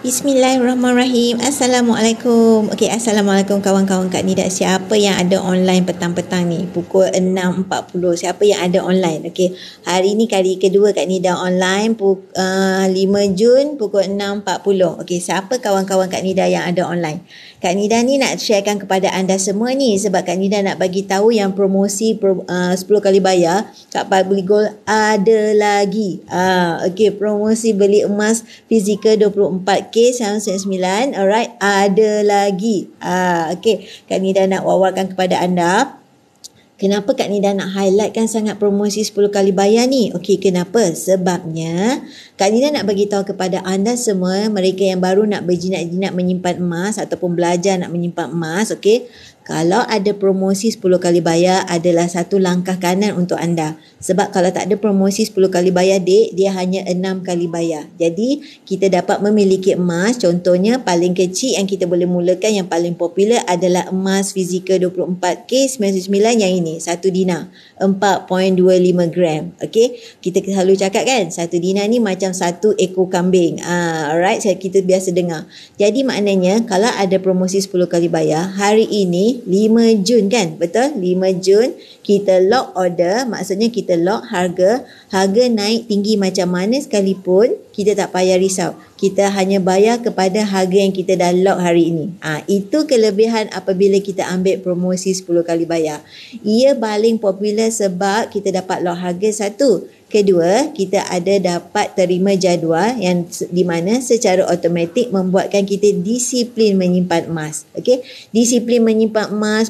Bismillahirrahmanirrahim. Assalamualaikum. Okey, assalamualaikum kawan-kawan Kak Nida. Siapa yang ada online petang-petang ni? Pukul 6.40. Siapa yang ada online? Okey, hari ni kali kedua Kak Nida online 5 Jun pukul 6.40. Okey, siapa kawan-kawan Kak Nida yang ada online? Kak Nida ni nak sharekan kepada anda semua ni sebab Kak Nida nak bagi tahu yang promosi 10 kali bayar kat Public Gold ada lagi. Okey, promosi beli emas fizikal 24K 999. Alright, ada lagi. Okey, Kak Nida nak wawarkan kepada anda. Kenapa Kak Nida nak highlightkan sangat promosi 10 kali bayar ni? Okey, kenapa? Sebabnya Kak Nida nak bagi tahu kepada anda semua, mereka yang baru nak berjinak-jinak menyimpan emas ataupun belajar nak menyimpan emas, okey, kalau ada promosi 10 kali bayar adalah satu langkah kanan untuk anda. Sebab kalau tak ada promosi 10 kali bayar, dek, dia hanya 6 kali bayar. Jadi, kita dapat memiliki emas. Contohnya, paling kecil yang kita boleh mulakan, yang paling popular adalah emas fizikal 24K 99 yang ini. 1 dinar. 4.25 gram. Okey, kita selalu cakap kan, 1 dinar ni macam 1 ekor kambing. Alright, kita biasa dengar. Jadi, maknanya, kalau ada promosi 10 kali bayar, hari ini 5 Jun kan, betul? 5 Jun kita lock order, maksudnya kita lock harga naik tinggi macam mana sekalipun kita tak payah risau. Kita hanya bayar kepada harga yang kita dah lock hari ini. Itu kelebihan apabila kita ambil promosi 10 kali bayar. Ia paling popular sebab kita dapat lock harga satu. Kedua, kita ada dapat terima jadual yang di mana secara automatik membuatkan kita disiplin menyimpan emas. Okey, disiplin menyimpan emas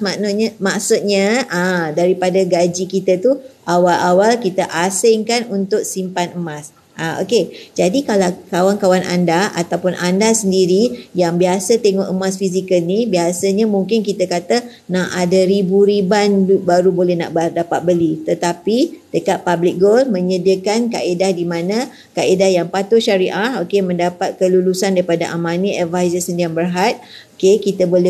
maksudnya daripada gaji kita tu awal-awal kita asingkan untuk simpan emas. Okey, jadi kalau kawan-kawan anda ataupun anda sendiri yang biasa tengok emas fizikal ni, biasanya mungkin kita kata nak ada ribu-riban baru boleh nak dapat beli. Tetapi dekat Public Gold menyediakan kaedah di mana kaedah yang patuh syariah, okey, mendapat kelulusan daripada Amani Advisor Sdn Bhd. Okey, kita boleh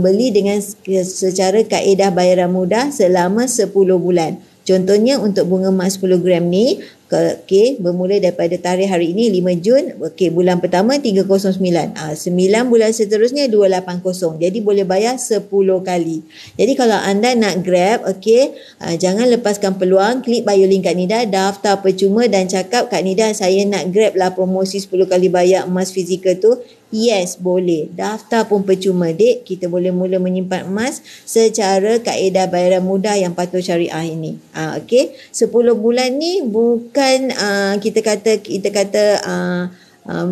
beli dengan secara kaedah bayaran mudah selama 10 bulan. Contohnya untuk bunga emas 10 gram ni, okey, bermula daripada tarikh hari ini 5 Jun, okey, bulan pertama 309. 9 bulan seterusnya 280. Jadi boleh bayar 10 kali. Jadi kalau anda nak grab, okey, jangan lepaskan peluang, klik bio link Kak Nida, daftar percuma dan cakap, Kak Nida saya nak grab lah promosi 10 kali bayar emas fizikal tu. Yes, boleh. Daftar pun percuma, dek. Kita boleh mula menyimpan emas secara kaedah bayaran mudah yang patuh syariah ini. Okey, 10 bulan ni bukan kita kata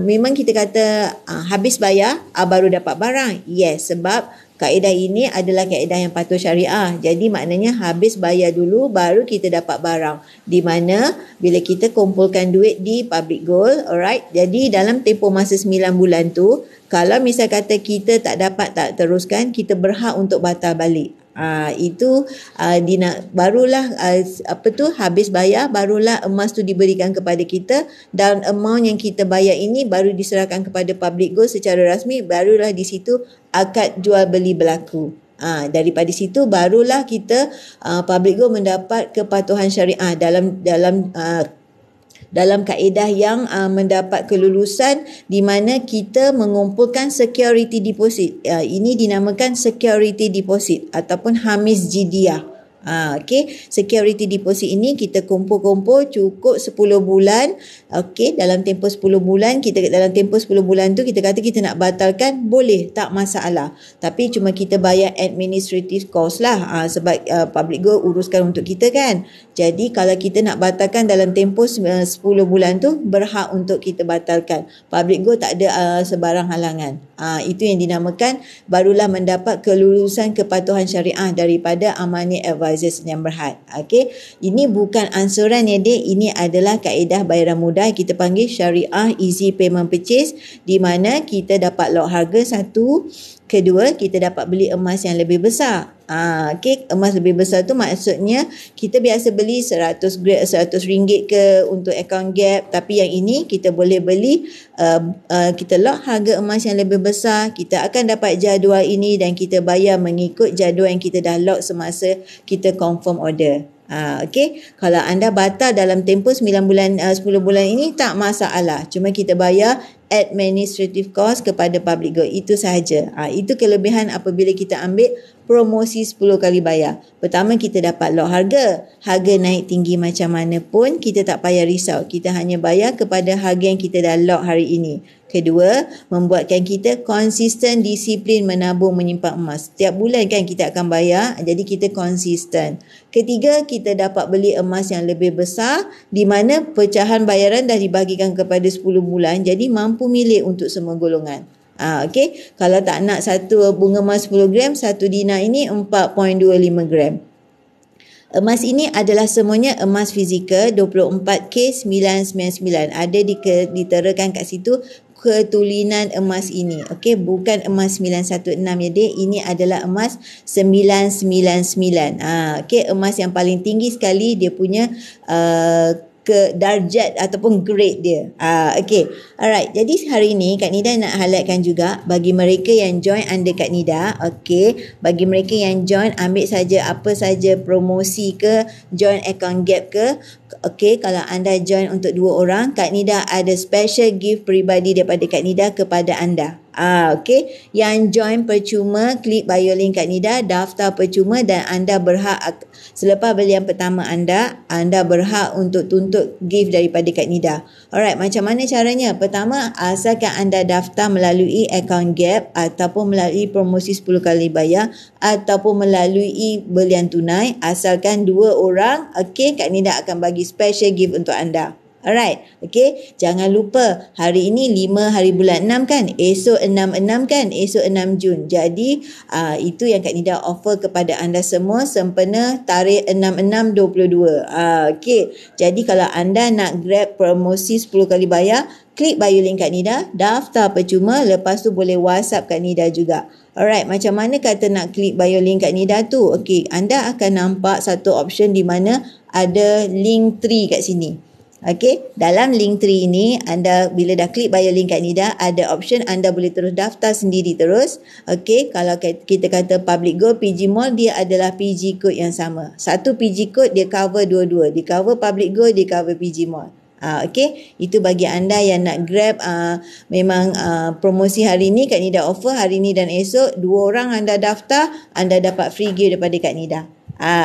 memang kita kata habis bayar baru dapat barang. Yes, sebab kaedah ini adalah kaedah yang patuh syariah. Jadi maknanya habis bayar dulu baru kita dapat barang. Di mana bila kita kumpulkan duit di Public Gold, alright. Jadi dalam tempoh masa 9 bulan tu, kalau misal kata kita tak dapat tak teruskan, kita berhak untuk batal balik. Itu barulah habis bayar, barulah emas tu diberikan kepada kita dan amount yang kita bayar ini baru diserahkan kepada Public Gold secara rasmi, barulah di situ akad jual beli berlaku. Daripada situ barulah kita Public Gold mendapat kepatuhan syariah dalam kaedah yang mendapat kelulusan di mana kita mengumpulkan security deposit. Ini dinamakan security deposit ataupun hamis jidiah. Okey, security deposit ini kita kumpul-kumpul cukup 10 bulan. Okey, dalam tempoh 10 bulan dalam tempoh 10 bulan tu kita kata kita nak batalkan, boleh, tak masalah. Tapi cuma kita bayar administrative cost lah sebab Public Gold uruskan untuk kita kan. Jadi kalau kita nak batalkan dalam tempoh 10 bulan tu, berhak untuk kita batalkan. Public Gold tak ada sebarang halangan. Itu yang dinamakan barulah mendapat kelulusan kepatuhan syariah daripada Amani Advisor Sdn Bhd. Okey, ini bukan ansuran ya dek, ini adalah kaedah bayaran mudah kita panggil syariah easy payment purchase, di mana kita dapat lock harga satu. Kedua, kita dapat beli emas yang lebih besar. Okey, emas lebih besar tu maksudnya kita biasa beli 100 ringgit ke untuk account gap, tapi yang ini kita boleh beli kita lock harga emas yang lebih besar, kita akan dapat jadual ini dan kita bayar mengikut jadual yang kita dah lock semasa kita confirm order. Okey, kalau anda batal dalam tempoh 9 bulan 10 bulan ini tak masalah. Cuma kita bayar administrative cost kepada public good. Itu sahaja. Itu kelebihan apabila kita ambil promosi 10 kali bayar. Pertama, kita dapat lock harga. Harga naik tinggi macam mana pun kita tak payah risau. Kita hanya bayar kepada harga yang kita dah lock hari ini. Kedua, membuatkan kita konsisten disiplin menabung menyimpan emas. Setiap bulan kan kita akan bayar, jadi kita konsisten. Ketiga, kita dapat beli emas yang lebih besar di mana pecahan bayaran dah dibagikan kepada 10 bulan, jadi mampu milik untuk semua golongan. Okey, kalau tak nak satu bunga emas 10 gram, satu dinar ini 4.25 gram. Emas ini adalah semuanya emas fizikal 24K999. Ada diterakan kat situ ketulinan emas ini. Okey, bukan emas 916 ya dek. Ini adalah emas 999. Okey, emas yang paling tinggi sekali dia punya ke darjat ataupun grade dia. Okey. Alright. Jadi hari ini Kak Nida nak highlightkan juga bagi mereka yang join under Kak Nida. Okey. Bagi mereka yang join, ambil saja apa saja promosi ke, join account gap ke. Okey, kalau anda join untuk 2 orang, Kak Nida ada special gift peribadi daripada Kak Nida kepada anda. Okey, yang join percuma, klik bio link Kak Nida, daftar percuma dan anda berhak selepas belian pertama anda berhak untuk tuntut gift daripada Kak Nida. Alright, macam mana caranya? Pertama, asalkan anda daftar melalui account gap ataupun melalui promosi 10 kali bayar ataupun melalui belian tunai, asalkan 2 orang, okey, Kak Nida akan bagi special gift untuk anda. Alright, okay. Jangan lupa hari ini 5 hari bulan 6 kan, esok 6/6 kan, esok 6 Jun. Jadi itu yang Kak Nida offer kepada anda semua sempena tarikh 6/6/22. Okay. Jadi kalau anda nak grab promosi 10 kali bayar, klik bio link Kak Nida, daftar percuma, lepas tu boleh WhatsApp Kak Nida juga. Alright, macam mana kata nak klik bio link Kak Nida tu? Okay, anda akan nampak satu option di mana ada link 3 kat sini. Okey, dalam link 3 ini anda bila dah klik bio link Kak Nida, ada option anda boleh terus daftar sendiri terus. Okey, kalau kita kata Public Gold PG Mall, dia adalah PG code yang sama. Satu PG code dia cover dua-dua. Dia cover Public Gold, dia cover PG Mall. Okey, itu bagi anda yang nak grab memang promosi hari ni Kak Nida offer hari ni dan esok, 2 orang anda daftar, anda dapat free gift daripada Kak Nida.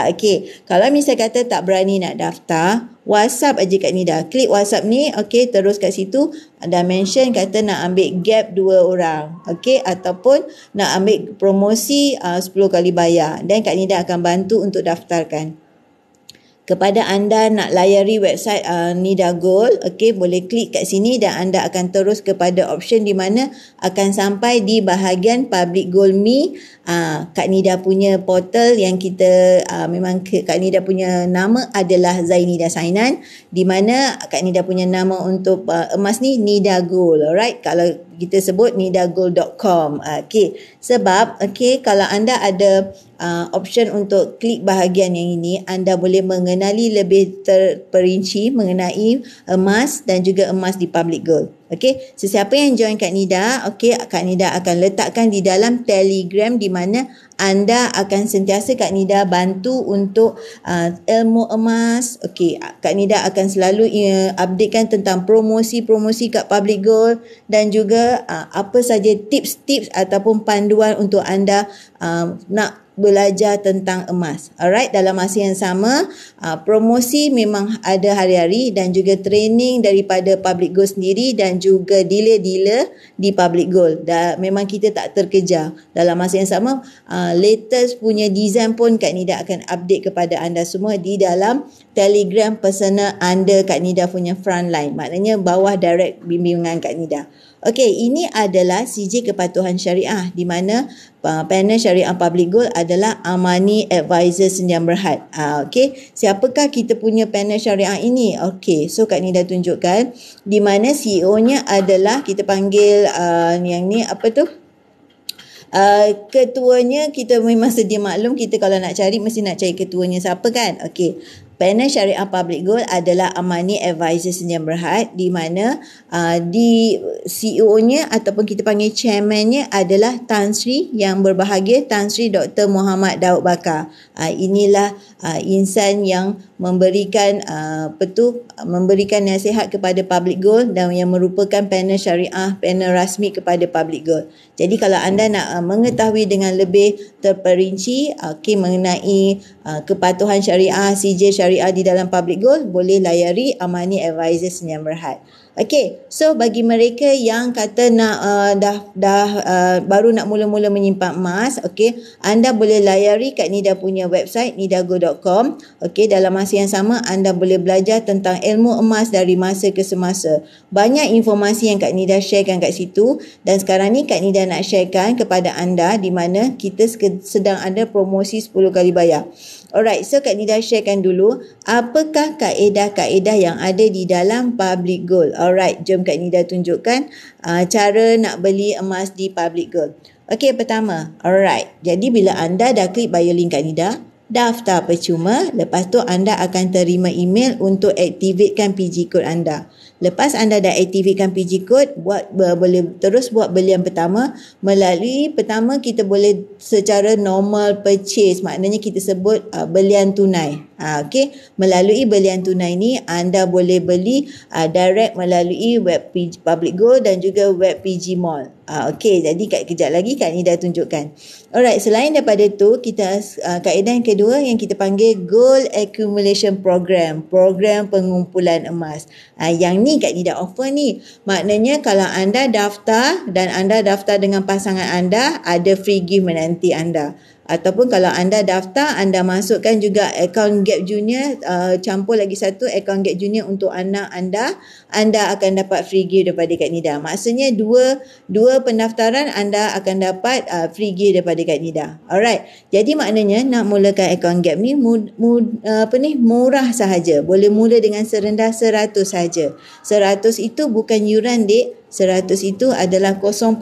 Okey, kalau misal kata tak berani nak daftar, WhatsApp aja Kak Nida. Klik WhatsApp ni, okey, terus kat situ ada mention kata nak ambil gap 2 orang. Okey, ataupun nak ambil promosi 10 kali bayar, dan Kak Nida akan bantu untuk daftarkan. Kepada anda nak layari website Nida Gold, okey, boleh klik kat sini dan anda akan terus kepada option di mana akan sampai di bahagian Public Gold Me. Kak Nida punya portal yang kita memang Kak Nida punya nama adalah Zainida Sainan, di mana Kak Nida punya nama untuk emas ni Nida Gold. Alright, kalau kita sebut nidagold.com. Okey, sebab okey, kalau anda ada option untuk klik bahagian yang ini, anda boleh mengenali lebih terperinci mengenai emas dan juga emas di Public Gold. Okey, sesiapa yang join Kak Nida, okey, Kak Nida akan letakkan di dalam Telegram di mana anda akan sentiasa Kak Nida bantu untuk ilmu emas. Okey, Kak Nida akan selalu updatekan tentang promosi-promosi kat Public Gold dan juga apa saja tips-tips ataupun panduan untuk anda nak belajar tentang emas. Alright, dalam masa yang sama, promosi memang ada hari-hari dan juga training daripada Public Gold sendiri dan juga dealer-dealer di Public Gold. Memang kita tak terkejar. Dalam masa yang sama, latest punya design pun Kak Nida akan update kepada anda semua di dalam Telegram personal under Kak Nida punya frontline. Maknanya bawah direct bimbingan Kak Nida. Okey, ini adalah CJ Kepatuhan Syariah di mana panel Syariah Public Gold adalah Amani Advisor Sendian Berhad. Okey, siapakah kita punya panel Syariah ini? Okey, so Kak Nida tunjukkan di mana CEO-nya adalah kita panggil yang ni apa tu? Ketuanya kita memang sedia maklum, kita kalau nak cari mesti nak cari ketuanya siapa kan. Okey, Panel Syariah Public Gold adalah Amani Advisor Sdn Bhd, di mana di CEO-nya ataupun kita panggil chairman-nya adalah Tan Sri yang berbahagia, Tan Sri Dr. Muhammad Daud Bakar. Inilah insan yang memberikan memberikan nasihat kepada Public Gold dan yang merupakan panel syariah, panel rasmi kepada Public Gold. Jadi kalau anda nak mengetahui dengan lebih terperinci mengenai kepatuhan syariah, sijil syariah di dalam Public Gold, boleh layari Amani Advisor Sdn Bhd. Okey, so bagi mereka yang kata nak baru nak mula-mula menyimpan emas, okey, anda boleh layari Kak Nida punya website nidago.com. Okey, dalam masa yang sama anda boleh belajar tentang ilmu emas dari masa ke semasa. Banyak informasi yang Kak Nida sharekan kat situ, dan sekarang ni Kak Nida nak sharekan kepada anda di mana kita sedang ada promosi 10 kali bayar. Alright, so Kak Nida sharekan dulu apakah kaedah-kaedah yang ada di dalam Public Gold. Alright, jom Kak Nida tunjukkan cara nak beli emas di Public Gold. Okey, pertama, alright. Jadi bila anda dah klik bio link Kak Nida, daftar percuma, lepas tu anda akan terima email untuk aktifkan PG code anda. Lepas anda dah aktifkan PG code, boleh terus buat belian pertama melalui pertama kita boleh secara normal purchase, maknanya kita sebut belian tunai. Okey, melalui belian tunai ni anda boleh beli direct melalui web PG Public Gold dan juga web PG Mall. Okey, jadi kejap lagi Kak Nida tunjukkan. Alright, selain daripada tu, kita kaedah yang kedua yang kita panggil Gold Accumulation Program, program pengumpulan emas. Yang ni Kak Nida offer ni. Maknanya kalau anda daftar dan anda daftar dengan pasangan anda, ada free gift menanti anda. Ataupun kalau anda daftar, anda masukkan juga akaun Gap Junior, campur lagi satu akaun Gap Junior untuk anak anda, anda akan dapat free gift daripada Kak Nida. Maksudnya dua pendaftaran anda akan dapat free gift daripada Kak Nida. Alright. Jadi maknanya nak mulakan akaun Gap ni murah sahaja. Boleh mula dengan serendah 100 sahaja. 100 itu bukan yuran, Dek. 100 itu adalah 0.35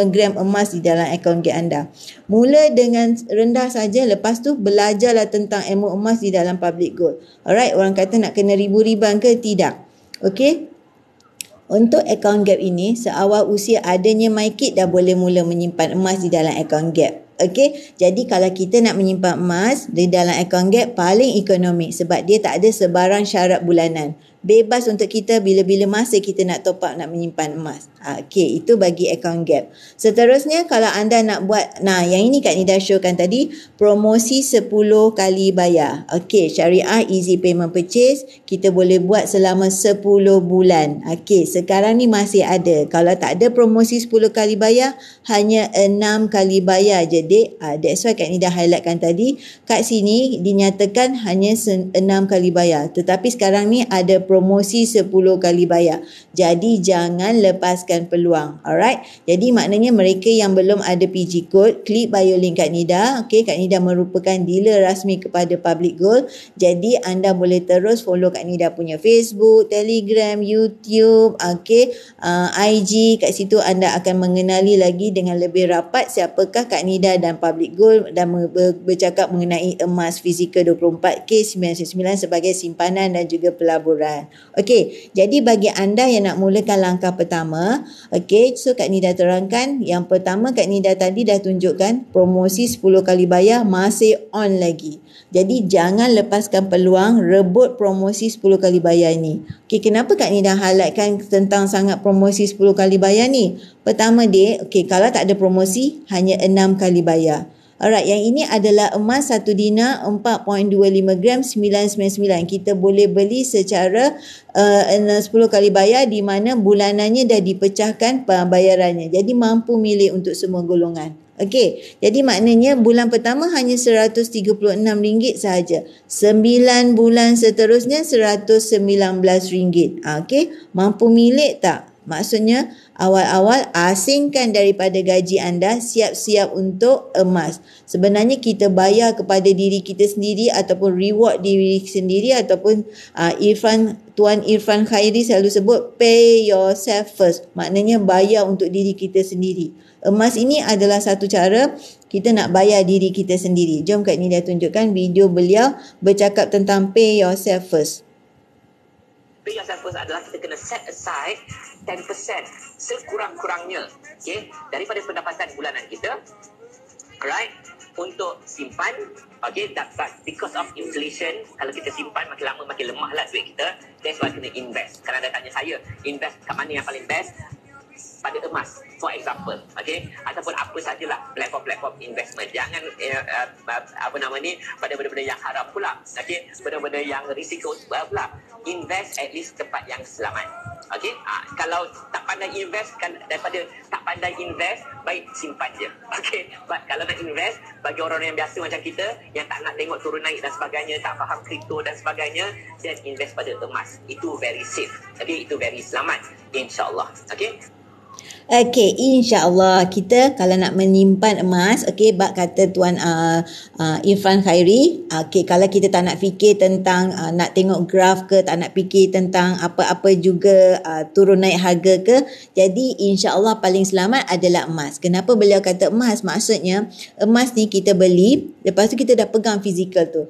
gram emas di dalam akaun Gap anda. Mula dengan rendah saja, lepas tu belajarlah tentang ilmu emas di dalam Public Gold. Alright, orang kata nak kena ribu-riban ke? Tidak. Okey. Untuk akaun Gap ini, seawal usia adanya MyKit dah boleh mula menyimpan emas di dalam akaun Gap. Okey, jadi kalau kita nak menyimpan emas di dalam akaun Gap, paling ekonomik sebab dia tak ada sebarang syarat bulanan. Bebas untuk kita bila-bila masa kita nak top up nak menyimpan emas. Okey, itu bagi akaun Gap. Seterusnya kalau anda nak buat, yang ini Kak Nida showkan tadi, promosi 10 kali bayar. Okey, Syariah Easy Payment Purchase, kita boleh buat selama 10 bulan. Okey, sekarang ni masih ada. Kalau tak ada promosi 10 kali bayar, hanya 6 kali bayar je, Dek. That's why Kak Nida highlightkan tadi, kat sini dinyatakan hanya 6 kali bayar. Tetapi sekarang ni ada promosi 10 kali bayar. Jadi jangan lepaskan peluang. Alright. Jadi maknanya mereka yang belum ada PG code, klik bio link Kak Nida. Okey, Kak Nida merupakan dealer rasmi kepada Public Gold. Jadi anda boleh terus follow Kak Nida punya Facebook, Telegram, YouTube, okey, IG. Kat situ anda akan mengenali lagi dengan lebih rapat siapakah Kak Nida dan Public Gold dan bercakap mengenai emas fizikal 24K99 sebagai simpanan dan juga pelaburan. Okey, jadi bagi anda yang nak mulakan langkah pertama, okey, so Kak Nida terangkan, yang pertama Kak Nida tadi dah tunjukkan promosi 10 kali bayar masih on lagi. Jadi jangan lepaskan peluang, rebut promosi 10 kali bayar ni. Okey, kenapa Kak Nida highlightkan tentang sangat promosi 10 kali bayar ni? Pertama, Dek, okey, kalau tak ada promosi hanya 6 kali bayar. Alright, yang ini adalah emas 1 dinar 4.25 gram 999. Kita boleh beli secara 10 kali bayar di mana bulanannya dah dipecahkan bayarannya. Jadi mampu milih untuk semua golongan. Okey, jadi maknanya bulan pertama hanya RM136 sahaja. 9 bulan seterusnya RM119. Okey, mampu milih tak? Maksudnya awal-awal asingkan daripada gaji anda, siap-siap untuk emas. Sebenarnya kita bayar kepada diri kita sendiri ataupun reward diri sendiri ataupun Irfan Tuan Irfan Khairi selalu sebut pay yourself first. Maknanya bayar untuk diri kita sendiri. Emas ini adalah satu cara kita nak bayar diri kita sendiri. Jom Kak Nida tunjukkan video beliau bercakap tentang pay yourself first. Pay yourself first adalah kita kena set aside 10% sekurang-kurangnya, okay, daripada pendapatan bulanan kita, alright, untuk simpan, okay, but because of inflation, kalau kita simpan makin lama makin lemah lah duit kita. That's why kena invest. Kalau anda tanya saya, invest kat mana yang paling best? Pada emas, for example, okay, ataupun apa sajalah platform-platform investment. Jangan pada benda-benda yang haram pula, okay, benda-benda yang risiko pula. Invest at least tempat yang selamat, okay. Kalau tak pandai invest, daripada tak pandai invest, baik simpan je, okay. But kalau nak invest, bagi orang yang biasa macam kita yang tak nak tengok turun naik dan sebagainya, tak faham kripto dan sebagainya, then invest pada emas. Itu very safe, okay, itu very selamat, insyaAllah, okay. Okey, insya-Allah kita kalau nak menyimpan emas, okey, bak kata Tuan Irfan Khairi, okey, kalau kita tak nak fikir tentang nak tengok graf ke, tak nak fikir tentang apa-apa juga turun naik harga ke, jadi insya-Allah paling selamat adalah emas. Kenapa beliau kata emas? Maksudnya emas ni kita beli, lepas tu kita dah pegang fizikal tu.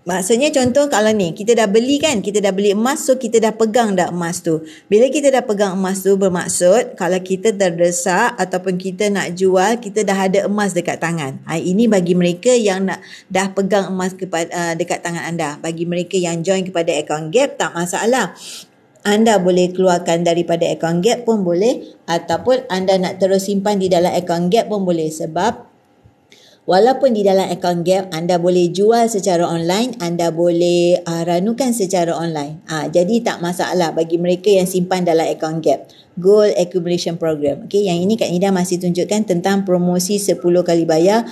Maksudnya contoh kalau ni kita dah beli kan, kita dah beli emas, so kita dah pegang dah emas tu. Bila kita dah pegang emas tu, bermaksud kalau kita terdesak ataupun kita nak jual, kita dah ada emas dekat tangan. Ini bagi mereka yang dah pegang emas dekat tangan anda. Bagi mereka yang join kepada account gap, tak masalah. Anda boleh keluarkan daripada account gap pun boleh, ataupun anda nak terus simpan di dalam account gap pun boleh. Sebab walaupun di dalam account gap, anda boleh jual secara online, anda boleh ranukan secara online. Jadi tak masalah bagi mereka yang simpan dalam account gap. Gold Accumulation Program. Okay, yang ini Kak Nida masih tunjukkan tentang promosi 10 kali bayar.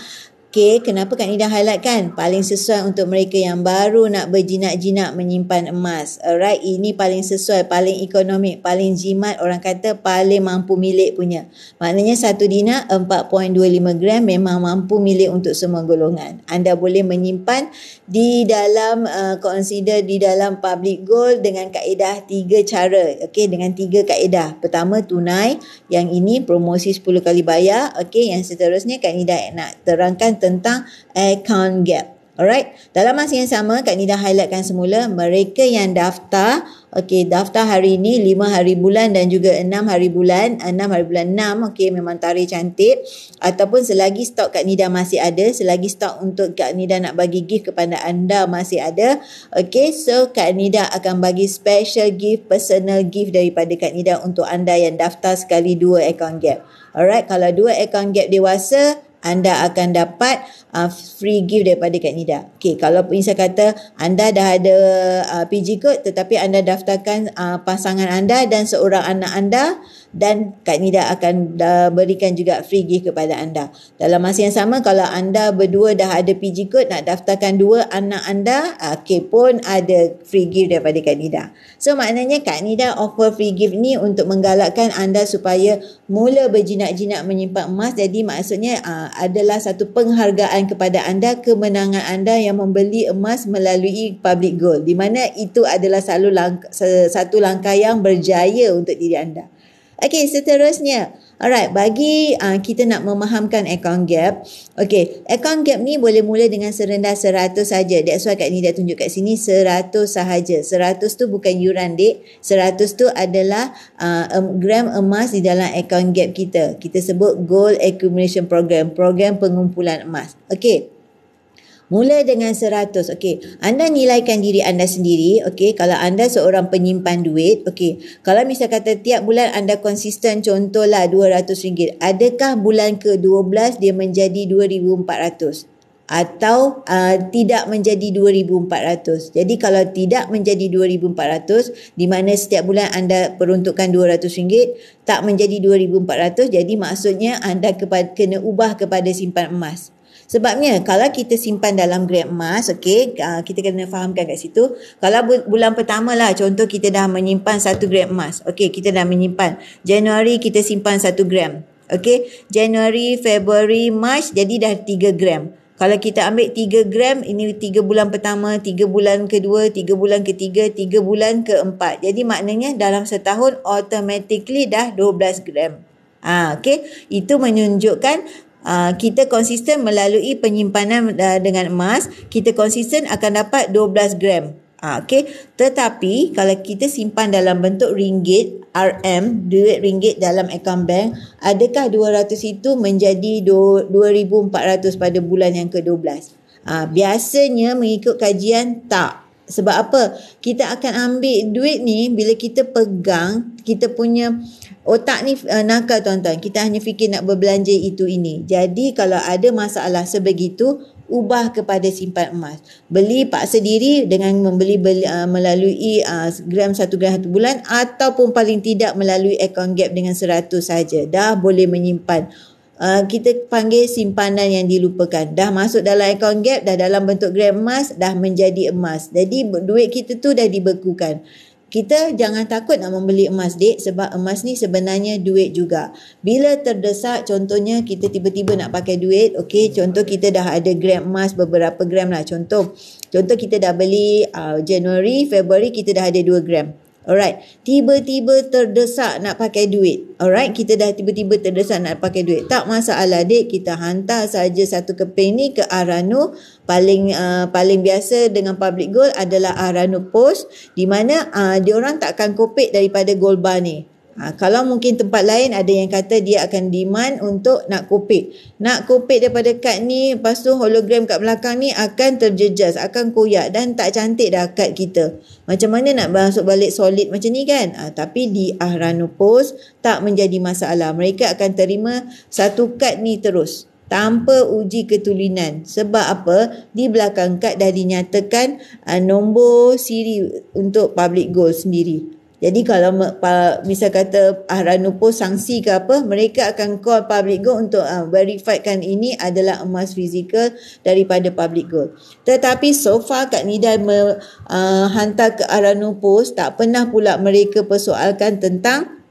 Okay, kenapa Kak Nida highlightkan? Paling sesuai untuk mereka yang baru nak berjinak-jinak menyimpan emas. Alright, ini paling sesuai, paling ekonomik, paling jimat, orang kata paling mampu milik punya. Maknanya 1 dinar 4.25 gram memang mampu milik untuk semua golongan. Anda boleh menyimpan di dalam, consider di dalam public gold dengan kaedah 3 cara. Okay, dengan 3 kaedah. Pertama, tunai. Yang ini promosi 10 kali bayar. Okay, yang seterusnya Kak Nida nak terangkan tentang account gap. Alright, dalam masa yang sama Kak Nida highlightkan semula mereka yang daftar, okey, daftar hari ini 5 hari bulan dan juga 6 hari bulan, 6 hari bulan 6, okey, memang tarikh cantik, ataupun selagi stok Kak Nida masih ada, selagi stok untuk Kak Nida nak bagi gift kepada anda masih ada, okey, so Kak Nida akan bagi special gift, personal gift daripada Kak Nida untuk anda yang daftar sekali 2 account gap. Alright, kalau 2 account gap dewasa, anda akan dapat free gift daripada Kak Nida. Okay, kalau misal kata anda dah ada PG code tetapi anda daftarkan pasangan anda dan seorang anak anda, dan Kak Nida akan berikan juga free gift kepada anda. Dalam masa yang sama, kalau anda berdua dah ada PG code nak daftarkan 2 anak anda, okay, pun ada free gift daripada Kak Nida. So maknanya Kak Nida offer free gift ni untuk menggalakkan anda supaya mula berjinak-jinak menyimpan emas. Jadi maksudnya adalah satu penghargaan kepada anda, kemenangan anda yang membeli emas melalui public gold, di mana itu adalah satu langkah yang berjaya untuk diri anda. Okey, seterusnya. Alright, bagi kita nak memahamkan account gap. Okey, account gap ni boleh mula dengan serendah 100 saja. That's why Kak Nida tunjuk kat sini 100 sahaja. 100 tu bukan yuran, dek. 100 tu adalah gram emas di dalam account gap kita. Kita sebut Gold Accumulation Program, program pengumpulan emas. Okey. Mula dengan 100. Okey, anda nilaikan diri anda sendiri. Okey, kalau anda seorang penyimpan duit, okey, kalau misal kata tiap bulan anda konsisten, contohlah RM200, adakah bulan ke-12 dia menjadi 2,400 atau tidak menjadi 2,400? Jadi kalau tidak menjadi 2,400, di mana setiap bulan anda peruntukkan RM200, tak menjadi 2,400, jadi maksudnya anda kena ubah kepada simpan emas. Sebabnya kalau kita simpan dalam gram emas, okey, kita kena fahamkan kat situ. Kalau bulan pertama lah, contoh kita dah menyimpan 1 gram emas. Okey, kita dah menyimpan. Januari kita simpan 1 gram. Okey, Januari, Februari, Mac, jadi dah 3 gram. Kalau kita ambil 3 gram, ini 3 bulan pertama, 3 bulan kedua, 3 bulan ketiga, 3 bulan keempat. Jadi maknanya dalam setahun automatically dah 12 gram. Okey, itu menunjukkan kita konsisten melalui penyimpanan dengan emas, kita konsisten akan dapat 12 gram. Okey, tetapi kalau kita simpan dalam bentuk ringgit, RM, duit ringgit dalam akaun bank, adakah 200 itu menjadi 2,400 pada bulan yang ke-12? Biasanya mengikut kajian tak. Sebab apa? Kita akan ambil duit ni bila kita pegang, kita punya otak ni nakal tuan-tuan. Kita hanya fikir nak berbelanja itu ini. Jadi kalau ada masalah sebegitu, ubah kepada simpan emas. Beli paksa diri dengan membeli melalui gram 1 gram 1 bulan ataupun paling tidak melalui akaun gap dengan 100 saja. Dah boleh menyimpan. Kita panggil simpanan yang dilupakan. Dah masuk dalam akaun gap, dah dalam bentuk gram emas, dah menjadi emas. Jadi duit kita tu dah dibekukan. Kita jangan takut nak membeli emas, dek, sebab emas ni sebenarnya duit juga. Bila terdesak, contohnya kita tiba-tiba nak pakai duit, okey, contoh kita dah ada gram emas beberapa gram lah. Contoh kita dah beli Januari, Februari kita dah ada 2 gram. Alright, tiba-tiba terdesak nak pakai duit. Alright, kita dah tiba-tiba terdesak nak pakai duit. Tak masalah, dek, kita hantar saja satu keping ni ke Arano. Paling biasa dengan public gold adalah Arano Post, di mana diorang takkan kopek daripada gold bar ni. Kalau mungkin tempat lain ada yang kata dia akan demand untuk nak kopek. Nak kopek daripada kad ni, lepas tu hologram kat belakang ni akan terjejas, akan koyak dan tak cantik dah kad kita. Macam mana nak masuk balik solid macam ni kan? Tapi di Arano Post tak menjadi masalah. Mereka akan terima satu kad ni terus, tanpa uji ketulinan. Sebab apa? Di belakang kad dah dinyatakan nombor siri untuk public gold sendiri. Jadi kalau misal kata Arano Post sanksi ke apa, mereka akan call public gold untuk verifikan ini adalah emas fizikal daripada public gold. Tetapi so far Kak Nida hantar ke Arano Post, tak pernah pula mereka persoalkan tentang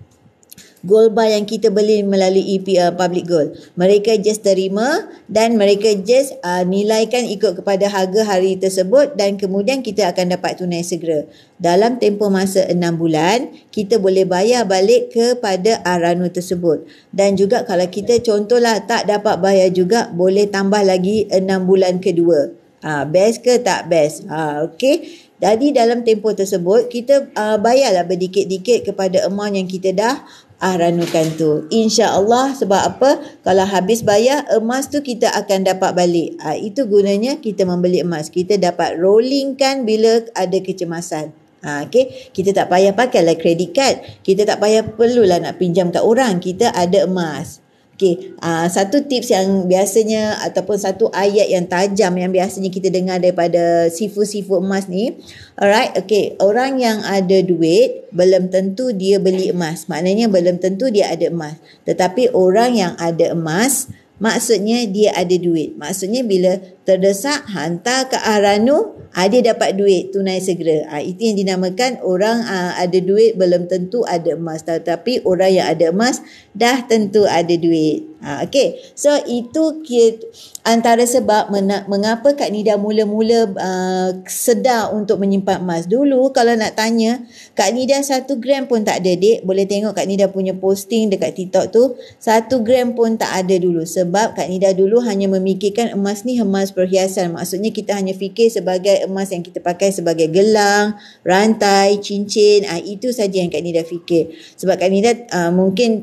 gold bar yang kita beli melalui public gold. Mereka just terima dan mereka just nilaikan ikut kepada harga hari tersebut dan kemudian kita akan dapat tunai segera. Dalam tempoh masa 6 bulan, kita boleh bayar balik kepada Arano tersebut. Dan juga kalau kita contohlah tak dapat bayar juga, boleh tambah lagi 6 bulan kedua. Best ke tak best? Okey. Jadi dalam tempoh tersebut, kita bayarlah berdikit-dikit kepada amount yang kita dah ranukan tu. InsyaAllah, sebab apa? Kalau habis bayar, emas tu kita akan dapat balik. Itu gunanya kita membeli emas. Kita dapat rollingkan bila ada kecemasan. Okay? Kita tak payah pakailah credit card. Kita tak payah perlulah nak pinjam kat orang. Kita ada emas. Okay, satu tips yang biasanya ataupun satu ayat yang tajam yang biasanya kita dengar daripada sifu-sifu emas ni. Alright, okay, orang yang ada duit belum tentu dia beli emas. Maknanya belum tentu dia ada emas. Tetapi orang yang ada emas, maksudnya dia ada duit. Maksudnya bila terdesak, hantar ke Arano, dia dapat duit tunai segera. Itu yang dinamakan orang ada duit belum tentu ada emas. Tetapi orang yang ada emas dah tentu ada duit. Okay. So itu antara sebab mengapa Kak Nida mula-mula sedar untuk menyimpan emas. Dulu kalau nak tanya, Kak Nida 1 gram pun tak ada, dek. Boleh tengok Kak Nida punya posting dekat TikTok tu. 1 gram pun tak ada dulu. Sebab Kak Nida dulu hanya memikirkan emas ni emas perhiasan. Maksudnya kita hanya fikir sebagai emas yang kita pakai sebagai gelang, rantai, cincin. Itu saja yang Kak Nida fikir. Sebab Kak Nida mungkin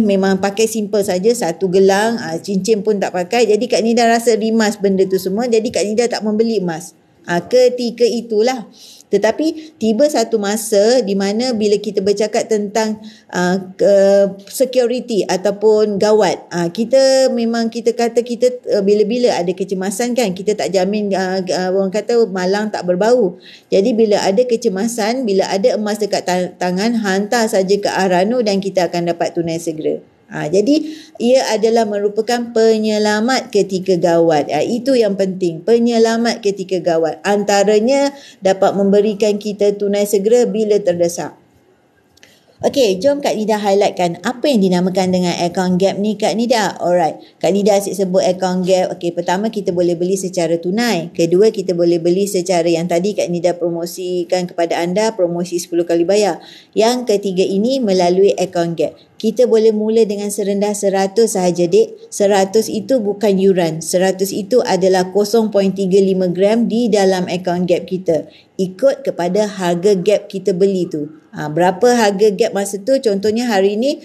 memang pakai simple saja, satu gelang, cincin pun tak pakai. Jadi Kak Nida rasa rimas benda tu semua. Jadi Kak Nida tak membeli emas. Ketika itulah. Tetapi tiba satu masa di mana bila kita bercakap tentang security ataupun gawat, kita kata kita bila-bila ada kecemasan kan, kita tak jamin, orang kata malang tak berbau. Jadi bila ada kecemasan, bila ada emas dekat tangan, hantar saja ke Arano dan kita akan dapat tunai segera. Jadi ia adalah merupakan penyelamat ketika gawat. Itu yang penting, penyelamat ketika gawat. Antaranya dapat memberikan kita tunai segera bila terdesak. Okey, jom Kak Nida highlightkan apa yang dinamakan dengan account gap ni Kak Nida. Alright, Kak Nida asyik sebut account gap. Okey, pertama kita boleh beli secara tunai. Kedua, kita boleh beli secara yang tadi Kak Nida promosikan kepada anda, promosi 10 kali bayar. Yang ketiga ini melalui account gap. Kita boleh mula dengan serendah 100 sahaja dek. 100 itu bukan yuran. 100 itu adalah 0.35 gram di dalam account gap kita. Ikut kepada harga gap kita beli tu. Berapa harga gap masa tu, contohnya hari ni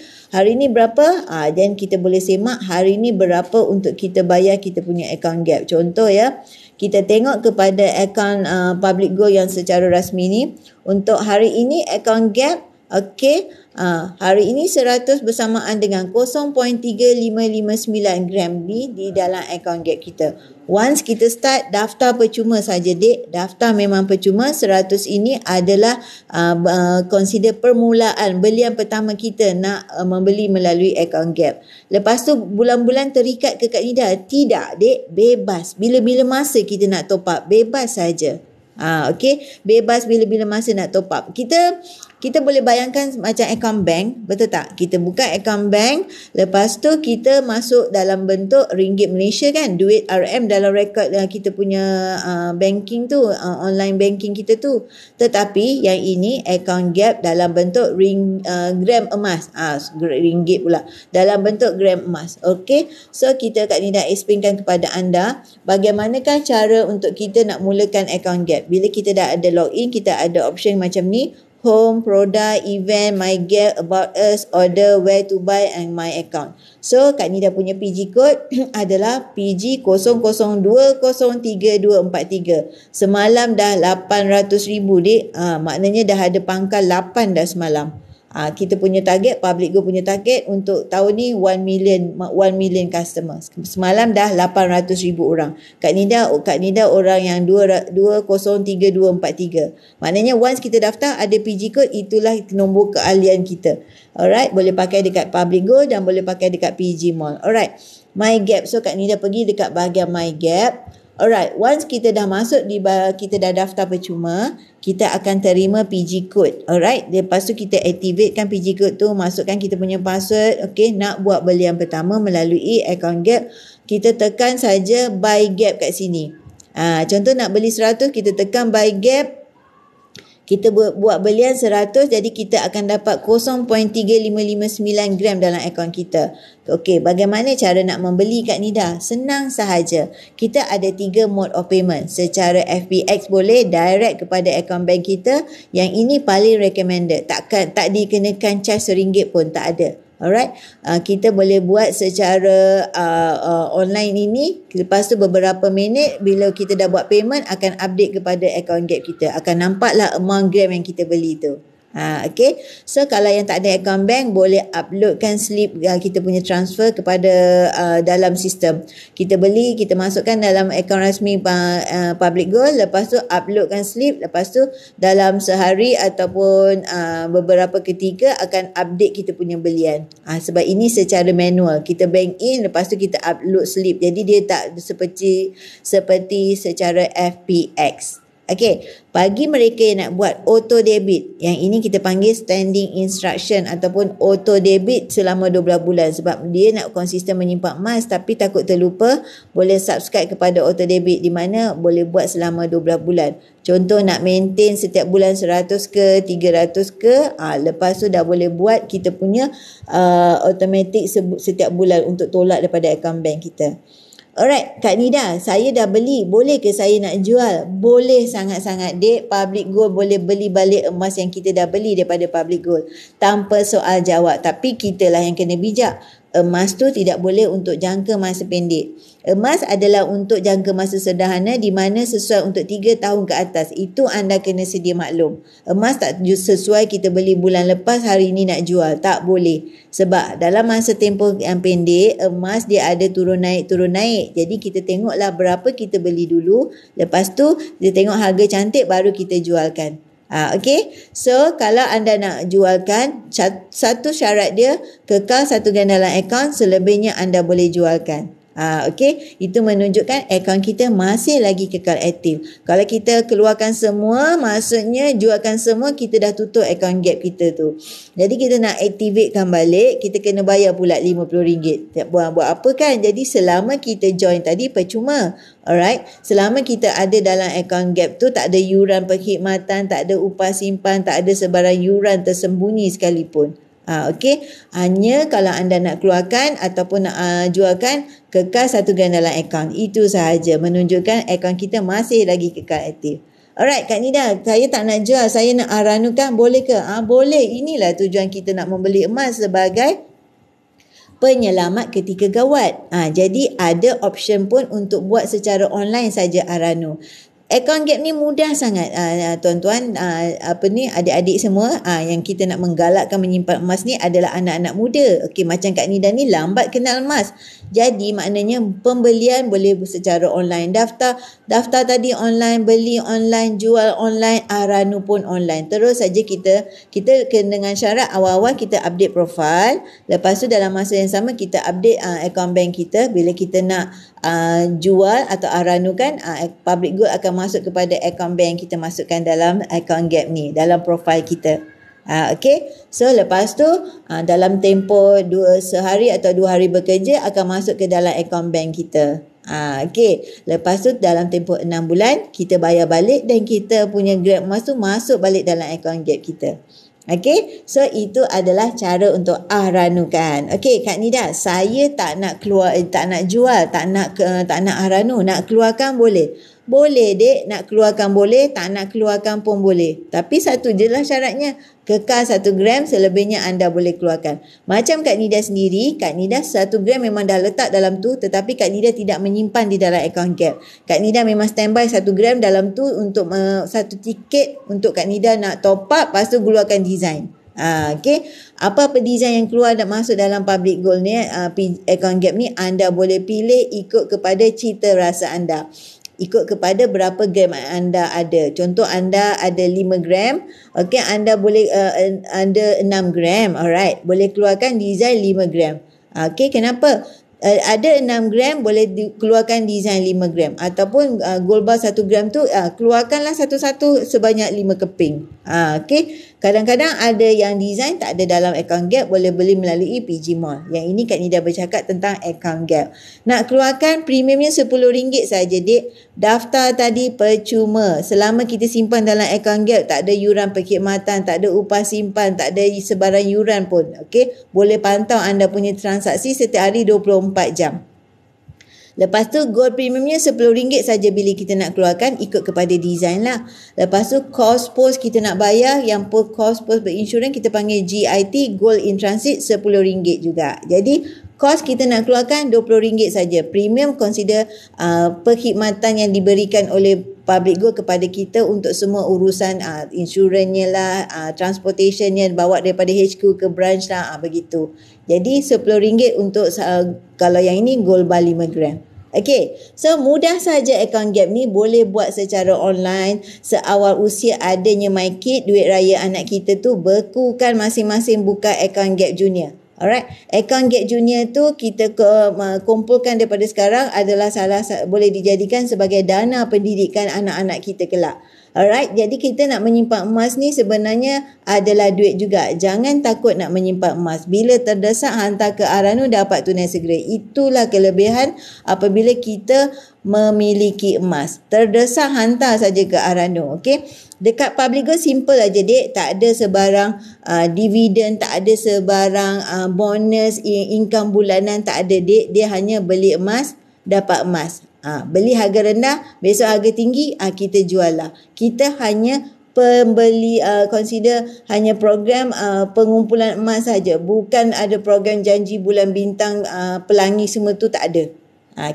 berapa, dan kita boleh semak hari ni berapa untuk kita bayar kita punya account gap. Contoh ya, kita tengok kepada account public gold yang secara rasmi ni, untuk hari ini account gap, okey, hari ini 100 bersamaan dengan 0.3559 gram di dalam account gap kita. Once kita start, daftar percuma saja dek. Daftar memang percuma. 100 ini adalah consider permulaan belian pertama kita nak membeli melalui account gap. Lepas tu bulan-bulan terikat ke Kak Nida? Tidak dek, bebas. Bila-bila masa kita nak top up, bebas saja. Okey, bebas bila-bila masa nak top up. Kita boleh bayangkan macam account bank, betul tak? Kita buka account bank, lepas tu kita masuk dalam bentuk ringgit Malaysia kan, duit RM dalam rekod kita punya banking tu, online banking kita tu. Tetapi yang ini account gap dalam bentuk gram emas, ringgit pula, dalam bentuk gram emas. Okey, so kita Kak Nida explainkan kepada anda bagaimanakah cara untuk kita nak mulakan account gap. Bila kita dah ada login, kita ada option macam ni: home, product, event, my gap, about us, order, where to buy and my account. So Kak Nida punya PG code adalah PG00203243. Semalam dah 800,000 dek. Maknanya dah ada pangkal 8 dah semalam. Kita punya target, Public Go punya target untuk tahun ni 1 million customer. Semalam dah 800,000 orang. Kak Nida orang yang 203243. Maknanya once kita daftar ada PG code, itulah nombor keahlian kita. Alright, boleh pakai dekat Public Go dan boleh pakai dekat PG Mall. Alright, My Gap. So Kak Nida pergi dekat bahagian My Gap. Alright, once kita dah masuk kita dah daftar percuma, kita akan terima PG code. Alright, lepas tu kita activatekan PG code tu, masukkan kita punya password. Okey, nak buat belian pertama melalui account gap, kita tekan saja buy gap kat sini. Contoh nak beli 100, kita tekan buy gap. Kita buat belian 100, jadi kita akan dapat 0.3559 gram dalam akaun kita. Okey, bagaimana cara nak membeli Kak Nida? Senang sahaja. Kita ada 3 mode of payment. Secara FPX boleh, direct kepada akaun bank kita. Yang ini paling recommended. Tak dikenakan charge RM1 pun, tak ada. Alright, kita boleh buat secara online ini. Lepas tu beberapa minit bila kita dah buat payment, akan update kepada account gap kita. Akan nampaklah amount gram yang kita beli tu. Okay, so kalau yang tak ada account bank, boleh uploadkan slip kita punya transfer kepada dalam sistem. Kita beli, kita masukkan dalam akaun rasmi Public Gold, lepas tu uploadkan slip, lepas tu dalam sehari ataupun beberapa ketika akan update kita punya belian. Sebab ini secara manual, kita bank in, lepas tu kita upload slip, jadi dia tak seperti secara FPX. Okey, bagi mereka yang nak buat auto debit, yang ini kita panggil standing instruction ataupun auto debit selama 12 bulan. Sebab dia nak konsisten menyimpan emas tapi takut terlupa, boleh subscribe kepada auto debit di mana boleh buat selama 12 bulan. Contoh nak maintain setiap bulan 100 ke 300 ke, lepas tu dah boleh buat kita punya automatic setiap bulan untuk tolak daripada akaun bank kita. Alright, Kak Nida, saya dah beli. Boleh ke saya nak jual? Boleh sangat-sangat, dek. Public Gold boleh beli balik emas yang kita dah beli daripada Public Gold. Tanpa soal jawab. Tapi kita lah yang kena bijak. Emas tu tidak boleh untuk jangka masa pendek. Emas adalah untuk jangka masa sederhana di mana sesuai untuk 3 tahun ke atas. Itu anda kena sedia maklum. Emas tak sesuai kita beli bulan lepas, hari ini nak jual. Tak boleh. Sebab dalam masa tempoh yang pendek, emas dia ada turun naik. Jadi kita tengoklah berapa kita beli dulu. Lepas tu, dia tengok harga cantik baru kita jualkan. Okay, so kalau anda nak jualkan, satu syarat dia kekal 1 gram dalam akaun, selebihnya anda boleh jualkan. Okey, itu menunjukkan akaun kita masih lagi kekal aktif. Kalau kita keluarkan semua, maksudnya jualkan semua, kita dah tutup akaun Gap kita tu. Jadi kita nak activatekan balik, kita kena bayar pula RM50. Tak buat apa kan? Jadi selama kita join tadi percuma. Alright, selama kita ada dalam akaun Gap tu, tak ada yuran perkhidmatan, tak ada upah simpan, tak ada sebarang yuran tersembunyi sekalipun. Okey, hanya kalau anda nak keluarkan ataupun nak jualkan, kekal 1 gram dalam akaun. Itu sahaja, menunjukkan akaun kita masih lagi kekal aktif. Alright, Kak Nida, saya tak nak jual, saya nak ranukan, boleh ke? Boleh. Inilah tujuan kita nak membeli emas sebagai penyelamat ketika gawat. Jadi ada option pun untuk buat secara online saja Arano. Akaun Gap ni mudah sangat tuan-tuan, adik-adik semua, yang kita nak menggalakkan menyimpan emas ni adalah anak-anak muda. Okey, macam Kak Nida ni lambat kenal emas. Jadi maknanya pembelian boleh secara online, daftar tadi online, beli online, jual online, Arano pun online. Terus saja kita dengan syarat awal-awal kita update profile, lepas tu dalam masa yang sama kita update akaun bank kita. Bila kita nak jual atau Arano kan, public good akan masuk kepada akaun bank kita, masukkan dalam akaun Gap ni, dalam profil kita. Okey, so lepas tu dalam tempoh sehari atau 2 hari bekerja akan masuk ke dalam akaun bank kita. Okey, lepas tu dalam tempoh 6 bulan kita bayar balik dan kita punya Grab emas tu masuk balik dalam akaun Gap kita. Okey, so itu adalah cara untuk ranukan. Okey, Kak Nida, saya tak nak keluar, tak nak jual, tak nak ranu, nak keluarkan boleh. Boleh dek, nak keluarkan boleh, tak nak keluarkan pun boleh. Tapi satu je lah syaratnya, kekal 1 gram, selebihnya anda boleh keluarkan. Macam Kak Nida sendiri, Kak Nida 1 gram memang dah letak dalam tu, tetapi Kak Nida tidak menyimpan di dalam akaun Gap. Kak Nida memang standby 1 gram dalam tu untuk satu tiket untuk Kak Nida nak top up, lepas tu keluarkan design. Okey, apa-apa design yang keluar dan masuk dalam public goal ni, akaun Gap ni, anda boleh pilih ikut kepada cita rasa anda. Ikut kepada berapa gram anda ada. Contoh anda ada 5 gram. Okey, anda boleh ada 6 gram. Alright, boleh keluarkan design 5 gram. Okey, kenapa? Ada 6 gram boleh keluarkan design 5 gram. Ataupun gold bar 1 gram tu keluarkanlah satu-satu sebanyak 5 keping. Okey, kadang-kadang ada yang design tak ada dalam akaun Gap, boleh beli melalui PG Mall. Yang ini Kak Nida bercakap tentang akaun Gap. Nak keluarkan premiumnya RM10 saja dek. Daftar tadi percuma. Selama kita simpan dalam akaun Gap, tak ada yuran perkhidmatan, tak ada upah simpan, tak ada sebarang yuran pun. Okey, boleh pantau anda punya transaksi setiap hari 24 jam. Lepas tu gold premiumnya RM10 saja bila kita nak keluarkan, ikut kepada design lah. Lepas tu cost post kita nak bayar, yang cost post berinsurans kita panggil GIT, gold in transit RM10 juga. Jadi kos kita nak keluarkan RM20 saja. Premium consider perkhidmatan yang diberikan oleh public good kepada kita untuk semua urusan insurannya lah, transportationnya, bawa daripada HQ ke branch lah, begitu. Jadi RM10 untuk kalau yang ini gold bar 5 gram. Okey, so mudah saja akaun Gap ni boleh buat secara online. Seawal usia adanya MyKid, duit raya anak kita tu, bekukan masing-masing buka akaun Gap Junior. Alright, akaun Gap Junior tu kita kumpulkan daripada sekarang adalah boleh dijadikan sebagai dana pendidikan anak-anak kita kelak. Alright, jadi kita nak menyimpan emas ni sebenarnya adalah duit juga. Jangan takut nak menyimpan emas. Bila terdesak, hantar ke Arano, dapat tunai segera. Itulah kelebihan apabila kita memiliki emas. Terdesak, hantar saja ke Arano. Okay? Dekat public good simple aja dek. Tak ada sebarang dividen, tak ada sebarang bonus, income bulanan, tak ada dek. Dia hanya beli emas, dapat emas. Beli harga rendah, besok harga tinggi, kita jual lah. Kita hanya pembeli, consider hanya program pengumpulan emas saja. Bukan ada program janji bulan bintang, pelangi semua tu, tak ada.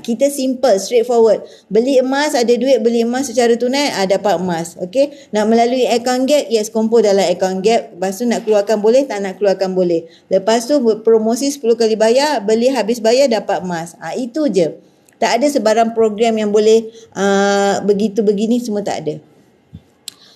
Kita simple, straightforward. Beli emas, ada duit, beli emas secara tunai, dapat emas. Okay? Nak melalui akaun Gap, yes, kumpul dalam akaun Gap. Lepas tu nak keluarkan boleh, tak nak keluarkan boleh. Lepas tu promosi 10 kali bayar, beli habis bayar, dapat emas. Itu je. Tak ada sebarang program yang boleh begitu begini, semua tak ada.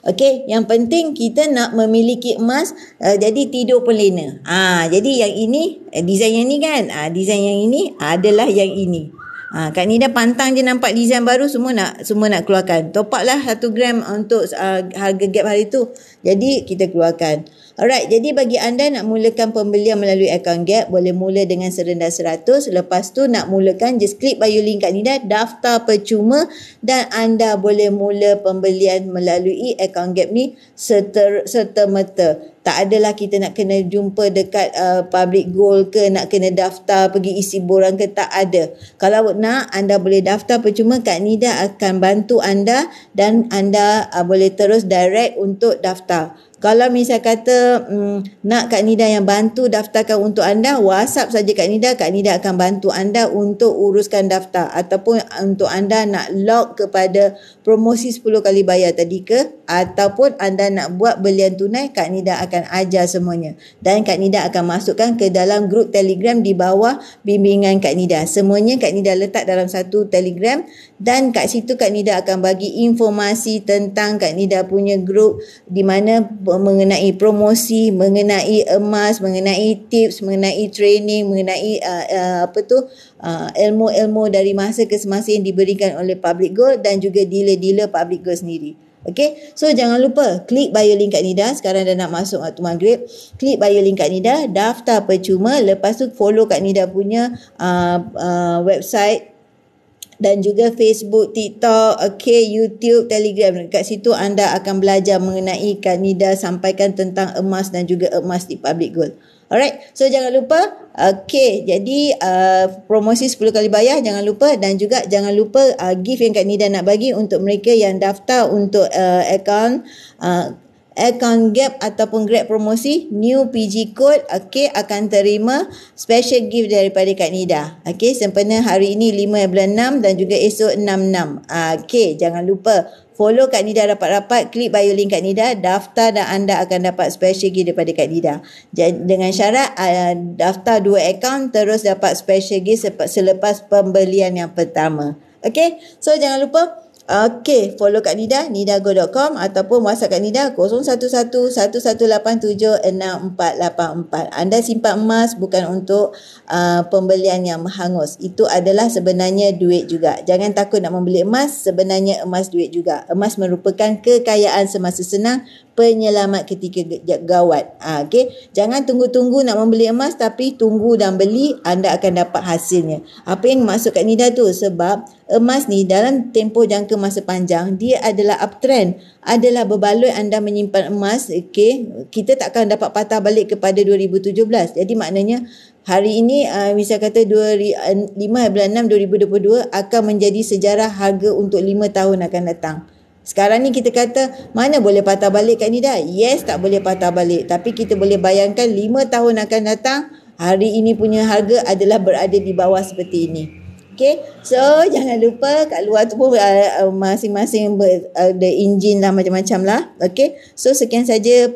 Okey, yang penting kita nak memiliki emas, jadi tidur pun lena. Jadi yang ini, design yang ni kan, design yang ini adalah yang ini. Kak Nida pantang je nampak design baru, semua nak keluarkan. Top up lah 1 gram untuk harga gap hari tu. Jadi kita keluarkan. Alright, jadi bagi anda nak mulakan pembelian melalui akaun Gap, boleh mula dengan serendah 100. Lepas tu nak mulakan, just klik bio link Kak Nida, daftar percuma dan anda boleh mula pembelian melalui akaun Gap ni serta-merta. Tak adalah kita nak kena jumpa dekat public goal ke, nak kena daftar pergi isi borang ke, tak ada. Kalau nak, anda boleh daftar percuma, Kak Nida akan bantu anda dan anda boleh terus direct untuk daftar. Kalau misal kata nak Kak Nida yang bantu daftarkan untuk anda, WhatsApp saja Kak Nida akan bantu anda untuk uruskan daftar. Ataupun untuk anda nak log kepada promosi 10 kali bayar tadi ke, ataupun anda nak buat belian tunai, Kak Nida akan ajar semuanya. Dan Kak Nida akan masukkan ke dalam grup Telegram di bawah bimbingan Kak Nida. Semuanya Kak Nida letak dalam satu Telegram dan kat situ Kak Nida akan bagi informasi tentang Kak Nida punya grup di mana mengenai promosi, mengenai emas, mengenai tips, mengenai training, mengenai ilmu-ilmu dari masa ke semasa yang diberikan oleh Public Gold dan juga dealer-dealer Public Gold sendiri. Okay, so jangan lupa klik bio link Kak Nida. Sekarang dah nak masuk waktu maghrib. Klik bio link Kak Nida, daftar percuma. Lepas tu follow Kak Nida punya website dan juga Facebook, TikTok, YouTube, Telegram. Dekat situ anda akan belajar mengenai Kak Nida sampaikan tentang emas dan juga emas di Public Gold. Alright, so jangan lupa. Jadi promosi 10 kali bayar jangan lupa, dan juga jangan lupa gift yang Kak Nida nak bagi untuk mereka yang daftar untuk akaun Gap ataupun Grab promosi, new PG code akan terima special gift daripada Kak Nida. Sempena hari ini 5 bulan 6 dan juga esok 6/6. Jangan lupa follow Kak Nida rapat-rapat, klik bio link Kak Nida, daftar dan anda akan dapat special gift daripada Kak Nida. Dengan syarat daftar 2 akaun terus dapat special gift selepas pembelian yang pertama. So jangan lupa follow Kak Nida, nidago.com ataupun WhatsApp Kak Nida 0111876484. Anda simpan emas bukan untuk pembelian yang hangus. Itu adalah sebenarnya duit juga. Jangan takut nak membeli emas, sebenarnya emas duit juga. Emas merupakan kekayaan semasa senang, penyelamat ketika gawat. Jangan tunggu-tunggu nak membeli emas, tapi tunggu dan beli, anda akan dapat hasilnya. Apa yang maksud Kak Nida tu? Sebab emas ni dalam tempoh jangka masa panjang, dia adalah uptrend, adalah berbaloi anda menyimpan emas. Kita tak akan dapat patah balik kepada 2017. Jadi maknanya hari ini misal kata 5 bulan 6 2022 akan menjadi sejarah harga untuk 5 tahun akan datang. Sekarang ni kita kata mana boleh patah balik Kak Nida? Yes, tak boleh patah balik. Tapi kita boleh bayangkan 5 tahun akan datang, hari ini punya harga adalah berada di bawah seperti ini. So jangan lupa kat luar tu pun masing-masing ada enjin lah, macam-macam lah. So sekian saja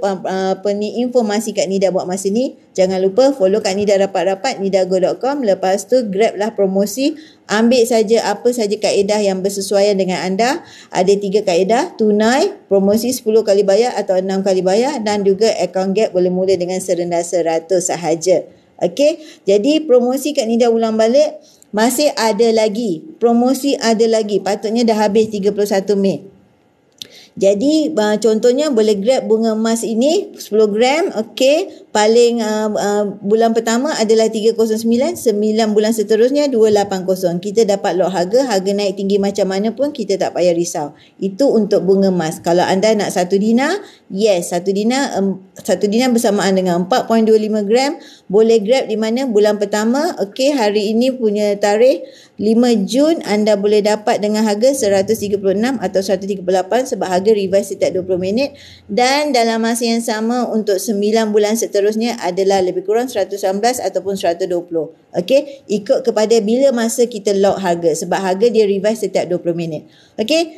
informasi Kak Nida buat masa ni. Jangan lupa follow Kak Nida rapat-rapat, nidago.com. Lepas tu grab lah promosi. Ambil saja apa saja kaedah yang bersesuaian dengan anda. Ada 3 kaedah: tunai, promosi 10 kali bayar atau 6 kali bayar, dan juga akaun Gap boleh mula dengan serendah 100 sahaja. Jadi promosi Kak Nida ulang balik, masih ada lagi. Promosi ada lagi. Patutnya dah habis 31 Mei. Jadi contohnya boleh grab bunga emas ini 10 gram. Paling bulan pertama adalah 309, 9 bulan seterusnya 280. Kita dapat lot harga naik tinggi macam mana pun kita tak payah risau. Itu untuk bunga emas. Kalau anda nak 1 dinar, yes, 1 dinar bersamaan dengan 4.25 gram. Boleh grab di mana? Bulan pertama. Hari ini punya tarikh 5 Jun anda boleh dapat dengan harga 136 atau 138 sebab harga revise setiap 20 minit, dan dalam masa yang sama untuk 9 bulan seterusnya adalah lebih kurang 119 ataupun 120. Ikut kepada bila masa kita lock harga, sebab harga dia revise setiap 20 minit.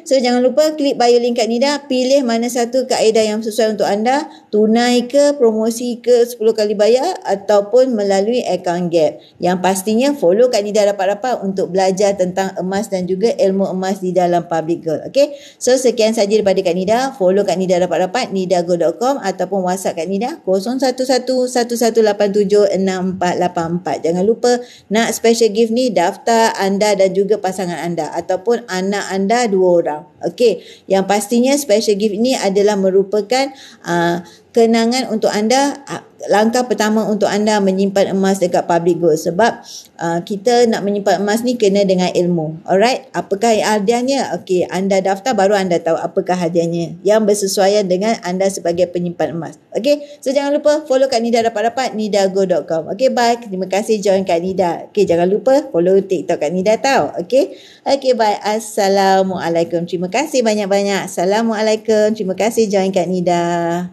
So jangan lupa klik bio link Kak Nida, pilih mana satu kaedah yang sesuai untuk anda, tunai ke, promosi ke, 10 kali bayar ataupun melalui akaun Gap. Yang pastinya follow Kak Nida rapat-rapat untuk belajar tentang emas dan juga ilmu emas di dalam Public Gold. So sekian saja daripada Kak Nida. Follow Kak Nida rapat-rapat, nidago.com ataupun WhatsApp Kak Nida 0111876484. Jangan lupa nak special gift ni daftar anda dan juga pasangan anda ataupun anak anda 2 orang. Okey, yang pastinya special gift ni adalah merupakan kenangan untuk anda. Langkah pertama untuk anda menyimpan emas dekat public gold, sebab kita nak menyimpan emas ni kena dengan ilmu. Alright, apakah hadiahnya? Okey, anda daftar baru anda tahu apakah hadiahnya yang bersesuaian dengan anda sebagai penyimpan emas. Okey, so jangan lupa follow Kak Nida rapat-rapat, nidago.com. Okey, bye. Terima kasih join Kak Nida. Okey, jangan lupa follow TikTok Kak Nida tau. Okey. Okey, bye. Assalamualaikum. Terima kasih banyak-banyak. Assalamualaikum. Terima kasih join Kak Nida.